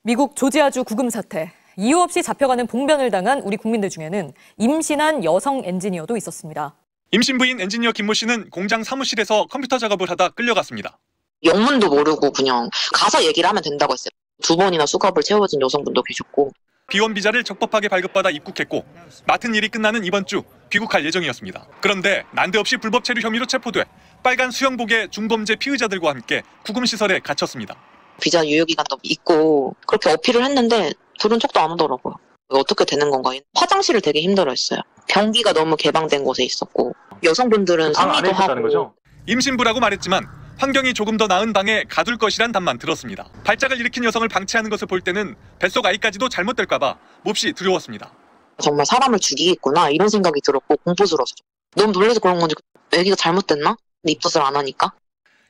미국 조지아주 구금 사태. 이유 없이 잡혀가는 봉변을 당한 우리 국민들 중에는 임신한 여성 엔지니어도 있었습니다. 임신부인 엔지니어 김모 씨는 공장 사무실에서 컴퓨터 작업을 하다 끌려갔습니다. 영문도 모르고 그냥 가서 얘기를 하면 된다고 했어요. 2번이나 수갑을 채워진 여성분도 계셨고. B1 비자를 적법하게 발급받아 입국했고 맡은 일이 끝나는 이번 주 귀국할 예정이었습니다. 그런데 난데없이 불법 체류 혐의로 체포돼 빨간 수영복의 중범죄 피의자들과 함께 구금시설에 갇혔습니다. 비자 유효기간도 있고 그렇게 어필을 했는데 들은 척도 안 하더라고요. 어떻게 되는 건가. 화장실을 되게 힘들어했어요. 변기가 너무 개방된 곳에 있었고 여성분들은 상의도 하고. 거죠? 임신부라고 말했지만 환경이 조금 더 나은 방에 가둘 것이란 답만 들었습니다. 발작을 일으킨 여성을 방치하는 것을 볼 때는 뱃속 아이까지도 잘못될까 봐 몹시 두려웠습니다. 정말 사람을 죽이겠구나 이런 생각이 들었고 공포스러워서 너무 놀라서 그런 건지 애기가 잘못됐나? 입덧을 안 하니까.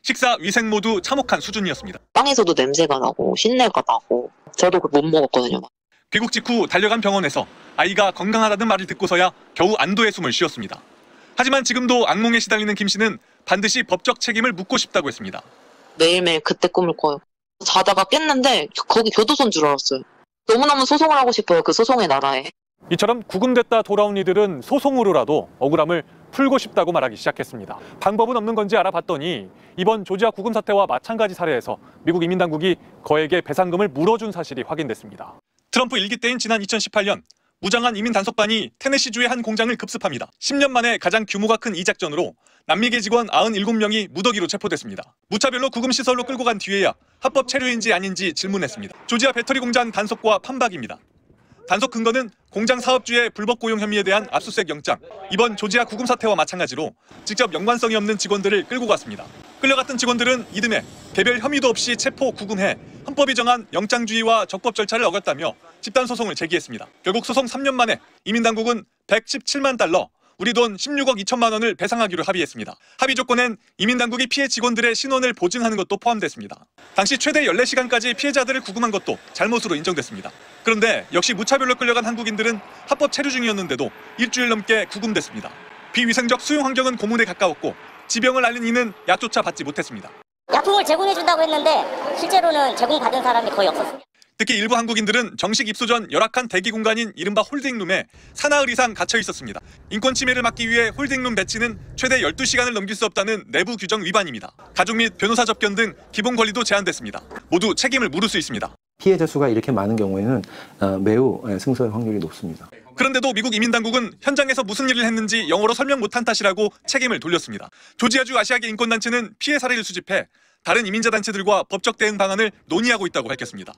식사, 위생 모두 참혹한 수준이었습니다. 빵에서도 냄새가 나고 신내가 나고 저도 그걸 못 먹었거든요. 귀국 직후 달려간 병원에서 아이가 건강하다는 말을 듣고서야 겨우 안도의 숨을 쉬었습니다. 하지만 지금도 악몽에 시달리는 김 씨는 반드시 법적 책임을 묻고 싶다고 했습니다. 매일매일 그때 꿈을 꿔요. 자다가 깼는데 거기 교도소인 줄 알았어요. 너무너무 소송을 하고 싶어요. 그 소송의 나라에. 이처럼 구금됐다 돌아온 이들은 소송으로라도 억울함을 풀고 싶다고 말하기 시작했습니다. 방법은 없는 건지 알아봤더니 이번 조지아 구금 사태와 마찬가지 사례에서 미국 이민당국이 거액의 배상금을 물어준 사실이 확인됐습니다. 트럼프 일기 때인 지난 2018년 무장한 이민 단속반이 테네시주의 한 공장을 급습합니다. 10년 만에 가장 규모가 큰 이 작전으로 남미계 직원 97명이 무더기로 체포됐습니다. 무차별로 구금시설로 끌고 간 뒤에야 합법 체류인지 아닌지 질문했습니다. 조지아 배터리 공장 단속과 판박입니다. 단속 근거는 공장 사업주의 불법 고용 혐의에 대한 압수수색 영장. 이번 조지아 구금 사태와 마찬가지로 직접 연관성이 없는 직원들을 끌고 갔습니다. 끌려갔던 직원들은 이듬해 개별 혐의도 없이 체포 구금해 헌법이 정한 영장주의와 적법 절차를 어겼다며 집단 소송을 제기했습니다. 결국 소송 3년 만에 이민당국은 117만 달러, 우리 돈 16억 2천만 원을 배상하기로 합의했습니다. 합의 조건엔 이민당국이 피해 직원들의 신원을 보증하는 것도 포함됐습니다. 당시 최대 14시간까지 피해자들을 구금한 것도 잘못으로 인정됐습니다. 그런데 역시 무차별로 끌려간 한국인들은 합법 체류 중이었는데도 일주일 넘게 구금됐습니다. 비위생적 수용 환경은 고문에 가까웠고 지병을 앓는 이는 약조차 받지 못했습니다. 약품을 제공해준다고 했는데 실제로는 제공받은 사람이 거의 없었습니다. 특히 일부 한국인들은 정식 입소 전 열악한 대기 공간인 이른바 홀딩룸에 사나흘 이상 갇혀 있었습니다. 인권 침해를 막기 위해 홀딩룸 배치는 최대 12시간을 넘길 수 없다는 내부 규정 위반입니다. 가족 및 변호사 접견 등 기본 권리도 제한됐습니다. 모두 책임을 물을 수 있습니다. 피해자 수가 이렇게 많은 경우에는 매우 승소할 확률이 높습니다. 그런데도 미국 이민당국은 현장에서 무슨 일을 했는지 영어로 설명 못한 탓이라고 책임을 돌렸습니다. 조지아주 아시아계 인권단체는 피해 사례를 수집해 다른 이민자 단체들과 법적 대응 방안을 논의하고 있다고 밝혔습니다.